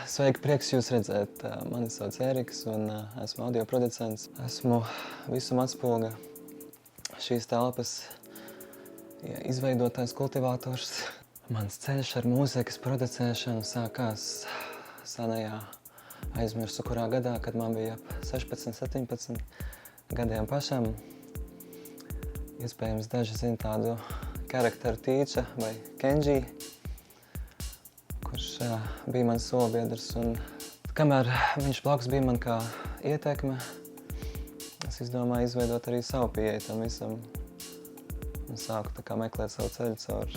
Sveiki, prieks jūs redzēt. Mani sauc Ēriks un esmu audio producents. Esmu visuma atspulga šīs telpas izveidotājs kultivators. Mans ceļš ar mūzikas producēšanu sākās senajā aizmirsu kurā gadā, kad man bija ap 16, 17 gadiem pašam. Iespējams, daži zina tādu karakteru Tīča vai Kenji, kurš bija mans solobiedrs, un kamēr viņš blakus bija man kā ietekme, es izdomāju izveidot arī savu pieeju tam visam un sāku tā kā meklēt savu ceļu caur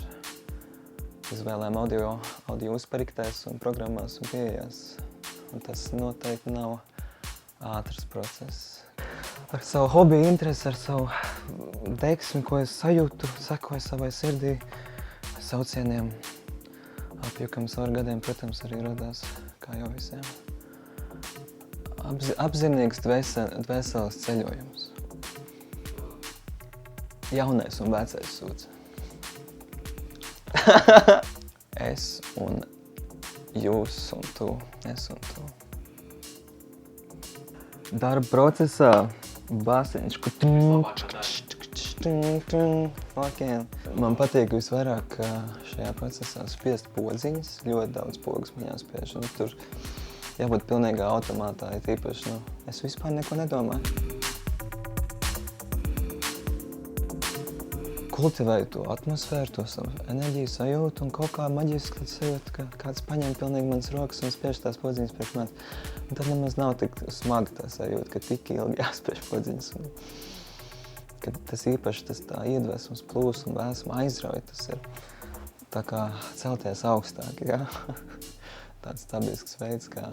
izvēlēm audio uzpariktēs un programmās un pieejās. Un tas noteikti nav ātrs process. Ar savu hobiju interesi, ar savu deksmi, ko es sajūtu, sekoju savai sirdī, saucieniem, apjukams ar gadiem, protams, arī radās, kā jau visiem. Apzinīgs dvēseles ceļojums. Jaunais un vecais sūds. Es un jūs un tu, es un tu. Darba procesā basiņš, man patīk visvairāk šajā procesā spiest podziņas, ļoti daudz pogas man jāspiež, un tur jābūt pilnīgā automātā, ja tīpaši, es vispār neko nedomāju. Kultivēju to atmosfēru, to savu enerģiju, sajūtu un kaut kā maģiski sajūtu, ka kāds paņem pilnīgi manas rokas un spiež tās podziņas priekš manis. Un tad nemaz nav tik smagi tā sajūta, ka tik ilgi jāspiež podziņas. Kad tas īpaši tā iedvesmas plūs un vēsma aizrauj, tas ir tā kā celties augstāk, ja? Tāds dabisks veids, kā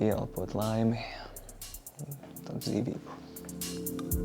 ieelpot laimi, tādu dzīvību.